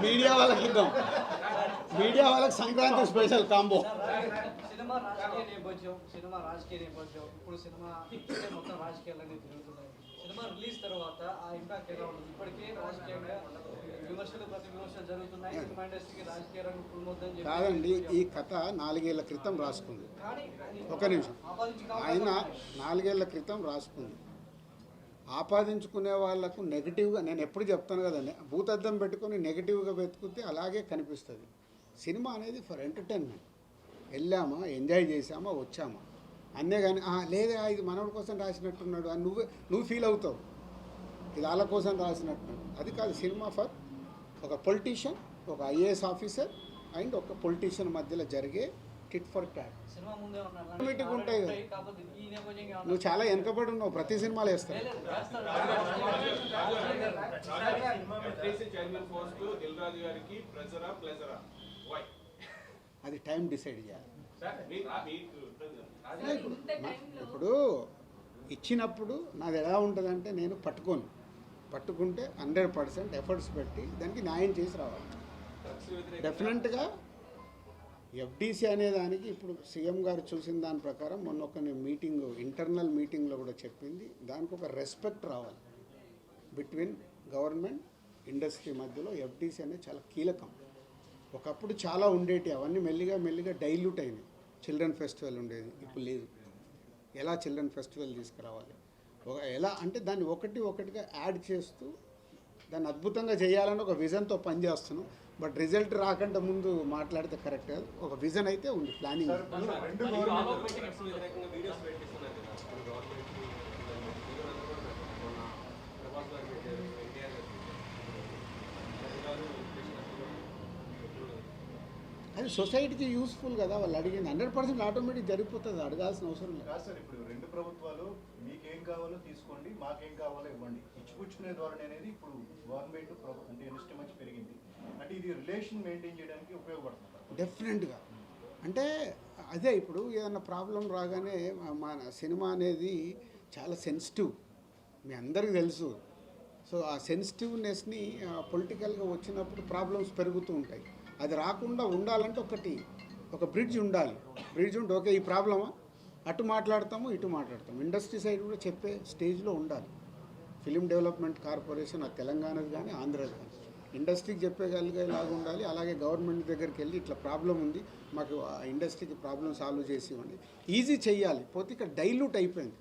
Media వాళ్ళకి ఇద్దాం, media వాళ్ళకి సంక్రాంతి స్పెషల్ కాంబో. సినిమా రాజకీయ నేపథ్యం ఇప్పుడు సినిమా మొత్తం రాజకీయాలన్నీ తిరుగుతున్నాయి. సినిమా రిలీజ్ తర్వాత ఆ ఇంపాక్ట్ ఎలా ఉంటుంది? ఇప్పటికే రాజకీయంగా విమర్శలు ప్రతి విమర్శలు జరుగుతున్నాయి. సినిమా ఇండస్ట్రీకి రాజకీయ రంగం పుల్మొద్దని కాదండి, ఈ కథ 4 ఏళ్ల క్రితం రాసుకుంది. ఒక నిమిషం, ఆయన 4 ఏళ్ల క్రితం రాసుకుంది. ఆపాదించుకునే వాళ్లకు నెగిటివ్గా, నేను ఎప్పుడు చెప్తాను కదండి, భూతద్దం పెట్టుకొని నెగిటివ్గా వెతుకుతే అలాగే కనిపిస్తుంది. సినిమా అనేది ఫర్ ఎంటర్టైన్మెంట్, వెళ్ళామా, ఎంజాయ్ చేసామా, వచ్చామా, అన్నే కానీ లేదా ఇది మనోడి కోసం రాసినట్టున్నాడు అని నువ్వు ఫీల్ అవుతావు, ఇది వాళ్ళ కోసం రాసినట్టున్నాడు. అది కాదు సినిమా. ఫర్ ఒక పొలిటీషియన్, ఒక ఐఏఎస్ ఆఫీసర్ అండ్ ఒక పొలిటీషియన్ మధ్యలో జరిగే టిట్ ఫర్ ట్యాట్ మీటింగ్ ఉంటాయి కదా. నువ్వు చాలా వెనకబడి ఉన్నావు, ప్రతి సినిమాలు వేస్తావు. అది టైం డిసైడ్ చేయాలి. ఇప్పుడు ఇచ్చినప్పుడు నాది ఎలా ఉంటుందంటే, నేను పట్టుకుంటే 100% ఎఫర్ట్స్ పెట్టి దానికి న్యాయం చేసి రావాలి. డెఫినెట్గా ఎఫ్డీసీ అనేదానికి ఇప్పుడు సీఎం గారు చూసిన దాని ప్రకారం మొన్న ఒక మీటింగ్, ఇంటర్నల్ మీటింగ్లో కూడా చెప్పింది, దానికి ఒక రెస్పెక్ట్ రావాలి బిట్వీన్ గవర్నమెంట్ ఇండస్ట్రీ మధ్యలో. ఎఫ్డీసీ అనేది చాలా కీలకం. ఒకప్పుడు చాలా ఉండేటి, అవన్నీ మెల్లిగా డైల్యూట్ అయినాయి. చిల్డ్రన్ ఫెస్టివల్ ఉండేది, ఇప్పుడు లేదు. ఎలా చిల్డ్రన్ ఫెస్టివల్ తీసుకురావాలి, ఎలా అంటే దాన్ని ఒకటిగా యాడ్ చేస్తూ దాన్ని అద్భుతంగా చేయాలని ఒక విజన్తో పనిచేస్తున్నాం. బట్ రిజల్ట్ రాకుండా ముందు మాట్లాడితే కరెక్ట్ కాదు. ఒక విజన్ అయితే ఉంది, ప్లానింగ్. అది సొసైటీకి యూస్ఫుల్ కదా. వాళ్ళు అడిగింది 100% ఆటోమేటిక్ జరిగిపోతుంది, అడగాల్సిన అవసరం లేదు. కాదు సార్, ఇప్పుడు 2 ప్రభుత్వాలు మీకేం కావాలో తీసుకోండి, మాకేం కావాలో ఇవ్వండి, ఇచ్చిపుచ్చుకునే ధోరణి అనేది ఇప్పుడు గవర్నమెంట్ అంటే ఇండస్ట్రీ మంచి పెరిగింది. అంటే ఇది రిలేషన్ మెయింటైన్ చేయడానికి ఉపయోగపడుతుంది డెఫినెట్గా. అంటే అదే ఇప్పుడు ఏదన్నా ప్రాబ్లం రాగానే, మన సినిమా అనేది చాలా సెన్సిటివ్, మీ అందరికీ తెలుసు. సో ఆ సెన్సిటివ్నెస్ని పొలిటికల్గా వచ్చినప్పుడు ప్రాబ్లమ్స్ పెరుగుతూ ఉంటాయి. అది రాకుండా ఉండాలంటే ఒక బ్రిడ్జ్ ఉండాలి. బ్రిడ్జ్ ఉంటే ఓకే ఈ ప్రాబ్లమా, అటు మాట్లాడతాము ఇటు మాట్లాడతాము. ఇండస్ట్రీ సైడ్ కూడా చెప్పే స్టేజ్లో ఉండాలి. ఫిలిం డెవలప్మెంట్ కార్పొరేషన్ ఆ తెలంగాణది కానీ ఆంధ్రది కానీ ఇండస్ట్రీకి చెప్పగలిగేలాగా ఉండాలి. అలాగే గవర్నమెంట్ దగ్గరికి వెళ్ళి ఇట్లా ప్రాబ్లం ఉంది, మాకు ఆ ఇండస్ట్రీకి ప్రాబ్లం సాల్వ్ చేసి ఇవ్వండి, ఈజీ చేయాలి. పోతే ఇక్కడ డైల్యూట్ అయిపోయింది.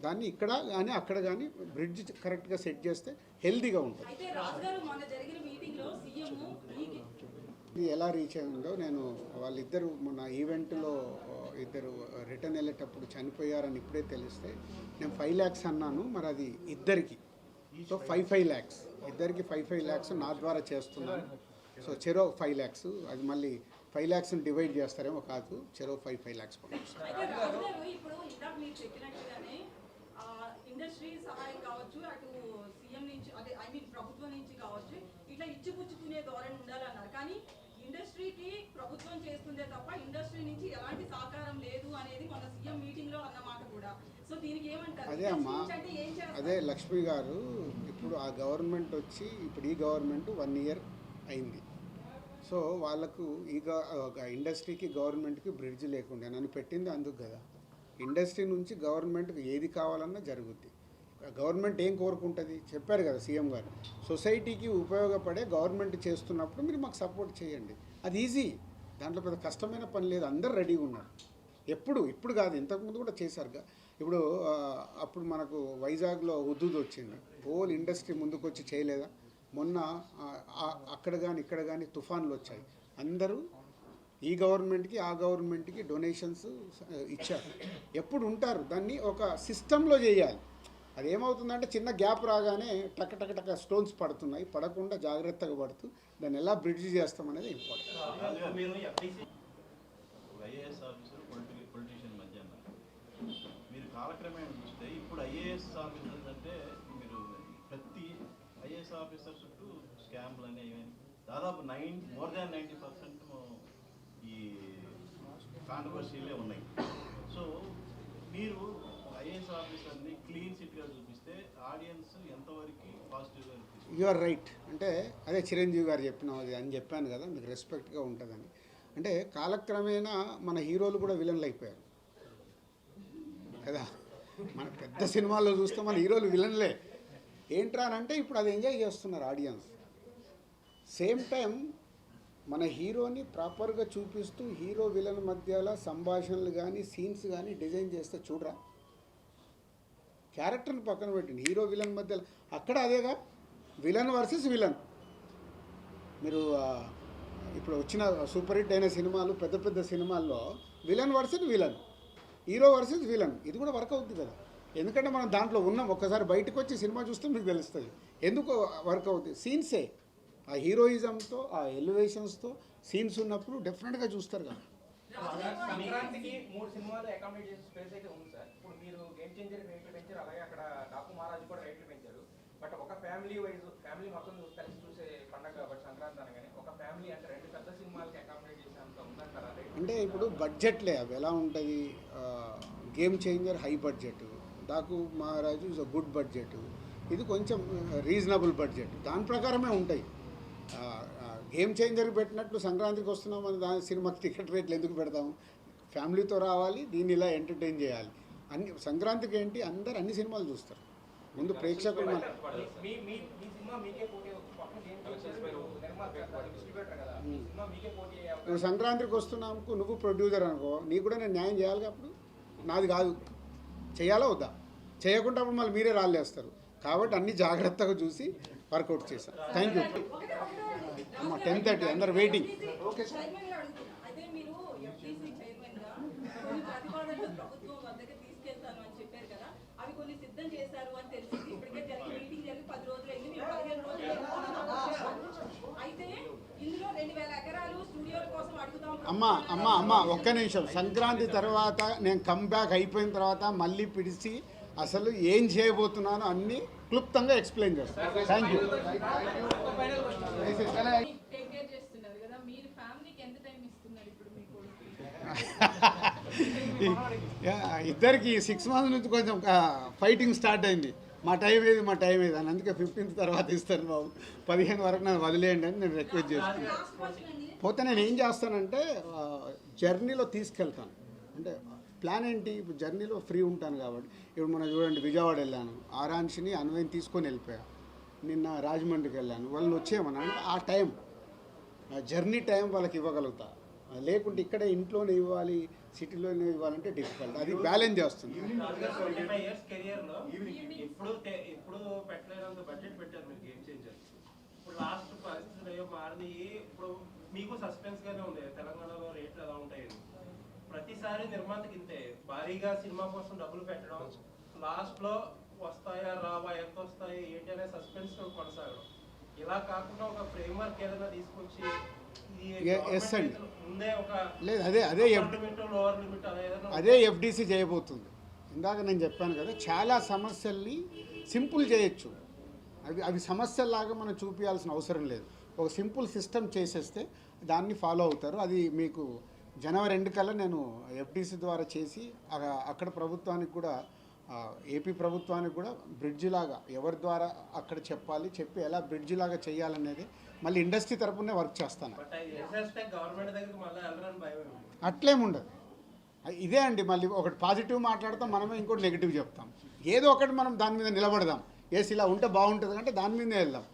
దాన్ని ఇక్కడ కానీ అక్కడ కానీ బ్రిడ్జ్ కరెక్ట్గా సెట్ చేస్తే హెల్తీగా ఉంటుంది. ఎలా రీచ్ అయిందో, నేను వాళ్ళిద్దరు మొన్న ఈవెంట్లో ఇద్దరు రిటర్న్ వెళ్ళేటప్పుడు చనిపోయారని ఇప్పుడే తెలిస్తే నేను 5 lakhs అన్నాను. మరి అది ఇద్దరికి, సో 5 lakhs ఇద్దరికి 5 lakhs నా ద్వారా చేస్తున్నాను. సో చెరో 5 lakhs, అది మళ్ళీ 5 lakhsని డివైడ్ చేస్తారేమో కాదు, చెరో 5 lakhs ఇండస్ట్రీ సహాయం కావచ్చు, అటు సీఎం నుంచి అదే ప్రభుత్వం నుంచి కావచ్చు, ఇట్లా ఇచ్చిపుచ్చుకునే ధోరణి ఉండాలన్నారు. కానీ ఇండస్ట్రీకి ప్రభుత్వం చేస్తుందే తప్ప ఇండస్ట్రీ నుంచి ఎలాంటి సహకారం లేదు అనేది మన సీఎం మీటింగ్ లో అన్నమాట కూడా. సో దీనికి ఏమంటారు? అదే అమ్మా, అదే లక్ష్మి గారు, ఇప్పుడు ఆ గవర్నమెంట్ వచ్చి ఇప్పుడు ఈ గవర్నమెంట్ 1 year అయింది. సో వాళ్ళకు ఇండస్ట్రీకి గవర్నమెంట్కి బ్రిడ్జ్ లేకుండా నన్ను పెట్టింది అందుకు కదా. ఇండస్ట్రీ నుంచి గవర్నమెంట్కి ఏది కావాలన్నా జరుగుద్ది. గవర్నమెంట్ ఏం కోరుకుంటుంది చెప్పారు కదా సీఎం గారు, సొసైటీకి ఉపయోగపడే గవర్నమెంట్ చేస్తున్నప్పుడు మీరు మాకు సపోర్ట్ చేయండి. అది ఈజీ, దాంట్లో పెద్ద కష్టమైన పని లేదు. అందరు రెడీగా ఉన్నారు. ఇప్పుడు కాదు, ఇంతకుముందు కూడా చేశారుగా. ఇప్పుడు అప్పుడు మనకు వైజాగ్లో హుదూద్ వచ్చింది, హోల్ ఇండస్ట్రీ ముందుకు వచ్చి చేయలేదా? మొన్న అక్కడ కానీ ఇక్కడ కానీ తుఫాన్లు వచ్చాయి, అందరూ ఈ గవర్నమెంట్కి ఆ గవర్నమెంట్కి డొనేషన్స్ ఇచ్చారు. ఎప్పుడు ఉంటారు, దాన్ని ఒక సిస్టంలో చేయాలి. అది ఏమవుతుందంటే చిన్న గ్యాప్ రాగానే టక స్టోన్స్ పడుతున్నాయి, పడకుండా జాగ్రత్తగా పడుతూ దాన్ని ఎలా బ్రిడ్జ్ చేస్తామనేది ఇంపార్టెంట్. ఐఏఎస్ ఆఫీసర్ పొలిటీషియన్ మధ్య మీరు కాలక్రమేణా చూస్తే ఇప్పుడు ఐఏఎస్ ఆఫీసర్స్ అంటే మీరు ప్రతి ఐఏఎస్ ఆఫీసర్ చుట్టూ స్కామ్లు అనేవి దాదాపు more than 90% ఈ కాంట్రవర్సీలే ఉన్నాయి. సో మీరు ఐఏఎస్ ఆఫీసర్ని క్లీన్ సిట్గా చూపిస్తే ఆడియన్స్ ఎంతవరకు పాజిటివ్గా అనిపిస్తుంది? You are right. అంటే అదే చిరంజీవి గారు చెప్పిన అది అని చెప్పాను కదా, మీకు రెస్పెక్ట్గా ఉంటుందని. అంటే కాలక్రమేణా మన హీరోలు కూడా విలన్లు అయిపోయారు కదా. మన పెద్ద సినిమాల్లో చూస్తే మన హీరోలు విలన్లే. ఏంట్రా అని అంటే ఇప్పుడు అది ఎంజాయ్ చేస్తున్నారు ఆడియన్స్. సేమ్ టైం మన హీరోని ప్రాపర్గా చూపిస్తూ హీరో విలన్ మధ్యలో సంభాషణలు కానీ సీన్స్ కానీ డిజైన్ చేస్తే చూడరా, క్యారెక్టర్ని పక్కన పెట్టండి, హీరో విలన్ మధ్యలో అక్కడ అదేగా విలన్ వర్సెస్ విలన్. మీరు ఇప్పుడు వచ్చిన సూపర్ హిట్ అయిన సినిమాలు, పెద్ద పెద్ద సినిమాల్లో villain versus villain, hero versus villain, ఇది కూడా వర్క్ అవుతుంది కదా. ఎందుకంటే మనం దాంట్లో ఉన్నాం. ఒక్కసారి బయటకు వచ్చి సినిమా చూస్తే మీకు తెలుస్తుంది ఎందుకు వర్క్ అవుతుంది. సీన్సే ఆ హీరోయిజంతో, ఆ ఎలివేషన్స్తో సీన్స్ ఉన్నప్పుడు డెఫినెట్గా చూస్తారు కదా. సంక్రాంతికి 3 సినిమాలు అకామిడేట్ చేసే స్పేస్ అయితే ఉంది సార్. ఇప్పుడు మీరు గేమ్ చేంజర్ రేట్లు పెంచారు, అలాగే అక్కడ డాకు మహారాజ్ కూడా రేట్లు పెంచారు. బట్ ఒక ఫ్యామిలీ మొత్తం కలిసి చూసే పండగ కాబట్టి సంక్రాంతి అనగానే ఒక ఫ్యామిలీ అంటే 2 పెద్ద సినిమాలకి అకామిడేట్ చేసే అంత ఉందంటారా రేట్? అంటే ఇప్పుడు బడ్జెట్లే అవి ఎలా ఉంటుంది. Game changer high budget, Daaku మహారాజు ఇస్ అ గుడ్ బడ్జెట్, ఇది కొంచెం రీజనబుల్ బడ్జెట్, దాని ప్రకారమే ఉంటాయి. గేమ్ చేంజర్కి పెట్టినట్లు సంక్రాంతికి వస్తున్నాం అని దాని సినిమాకి టికెట్ రేట్లు ఎందుకు పెడతాము? ఫ్యామిలీతో రావాలి, దీన్ని ఇలా ఎంటర్టైన్ చేయాలి. అన్ని సంక్రాంతికి ఏంటి అందరు అన్ని సినిమాలు చూస్తారు. ముందు ప్రేక్షకులు మీ సినిమా మీకే పోటీ, పక్కన గేమ్ చేంజర్ నిర్మాత డిస్ట్రిబ్యూటర్ కదా, మీ సినిమా మీకే పోటీ అయ్యే అవకాశం. నువ్వు సంక్రాంతికి వస్తున్నాము, నువ్వు ప్రొడ్యూసర్ అనుకో, నీకు కూడా నేను న్యాయం చేయాలి. అప్పుడు నాది కాదు, చేయాలా వద్దా? చేయకుండా అప్పుడు మళ్ళీ మీరే రాళ్ళేస్తారు. కాబట్టి అన్ని జాగ్రత్తగా చూసి వర్కౌట్ చేశాను. Thank you. 10:30 అందరు వెయిటింగ్. అయితే మీరు FTC చైర్మన్గా కొన్ని ప్రతిపాదనలు ప్రభుత్వం వద్దకు తీసుకెళ్తాను అని చెప్పారు కదా, అవి కొన్ని సిద్ధం చేశారు అని తెలిసింది. ఇప్పటికే మీటింగ్ జరిగి 10 రోజులైంది, మీరు 15 రోజులు. అయితే ఇందులో 2000 ఎకరాలు స్టూడియోల కోసం అడుగుతాం. అమ్మ ఒక్క నిమిషం. సంక్రాంతి తర్వాత నేను కమ్బ్యాక్ అయిపోయిన తర్వాత మళ్ళీ పిలిచి అసలు ఏం చేయబోతున్నానో అన్నీ క్లుప్తంగా ఎక్స్ప్లెయిన్ చేస్తాను. Thank you. టేక్ కేర్ చేస్తున్నారు కదా, మీరు ఫ్యామిలీకి ఎంత టైం ఇస్తున్నారు ఇప్పుడు మీ కొడుకు? ఇద్దరికి 6 months నుంచి కొంచెం ఫైటింగ్ స్టార్ట్ అయింది. మా టైం ఏది అని. అందుకే 15th తర్వాత ఇస్తాను బాబు, 15 వరకు నన్ను వదిలేయండి అని నేను రిక్వెస్ట్ చేస్తున్నాను. పోతే నేను ఏం చేస్తానంటే జర్నీలో తీసుకెళ్తాను. అంటే ప్లాన్ ఏంటి, ఇప్పుడు జర్నీలో ఫ్రీ ఉంటాను కాబట్టి. ఇప్పుడు మనం చూడండి, విజయవాడ వెళ్ళాను, ఆరాన్షిని అన్వయిని తీసుకొని వెళ్ళిపోయా. నిన్న రాజమండ్రికి వెళ్ళాను, వాళ్ళని వచ్చేయమన్నా అంటే ఆ టైం, జర్నీ టైం వాళ్ళకి ఇవ్వగలుగుతా. లేకుంటే ఇక్కడే ఇంట్లోనే ఇవ్వాలి, సిటీలోనే ఇవ్వాలంటే డిఫికల్ట్. అది బ్యాలెన్స్ చేస్తుంది. 25 years కెరియర్లో ఇప్పుడు పెట్టలేనంత బడ్జెట్ పెట్టారు మీరు గేమ్ చేంజర్. ఇప్పుడు లాస్ట్ పరిస్థితులు ఏమో మారింది. ఇప్పుడు మీకు సస్పెన్స్ గానే ఉంది తెలంగాణలో రేట్లు ఎలా ఉంటాయి. ప్రతిసారి నిర్మాతకి ఇంతే భారీగా సినిమా కోసం డబ్బులు పెట్టడం, లాస్ట్ లో వస్తాయా రావా, ఎంత వస్తాయి ఏంటి అనే సస్పెన్స్ కొనసాగడం. ఇలా కాకుండా ఒక ఫ్రేమ్వర్క్ ఏదైనా తీసుకొచ్చి ముందే ఒక లేదు అదే FDC చేయబోతుంది. ఇందాక నేను చెప్పాను కదా, చాలా సమస్యల్ని సింపుల్ చేయొచ్చు. అవి సమస్యల్లాగా మనం చూపించాల్సిన అవసరం లేదు. ఒక సింపుల్ సిస్టమ్ చేసేస్తే దాన్ని ఫాలో అవుతారు. అది మీకు జనవరి 2 కల్లా నేను FDC ద్వారా చేసి అక్కడ ప్రభుత్వానికి కూడా, ఏపీ ప్రభుత్వానికి కూడా బ్రిడ్జి లాగా ఎవరి ద్వారా అక్కడ చెప్పి ఎలా బ్రిడ్జి లాగా చేయాలనేది మళ్ళీ ఇండస్ట్రీ తరపునే వర్క్ చేస్తాను. అట్లేముండదు. ఇదే అండి, మళ్ళీ ఒకటి పాజిటివ్ మాట్లాడతాం మనమే, ఇంకోటి నెగిటివ్ చెప్తాం. ఏదో ఒకటి మనం దాని మీద నిలబడదాం. ఇలా ఉంటే బాగుంటుంది అంటే దాని మీదే వెళ్దాం.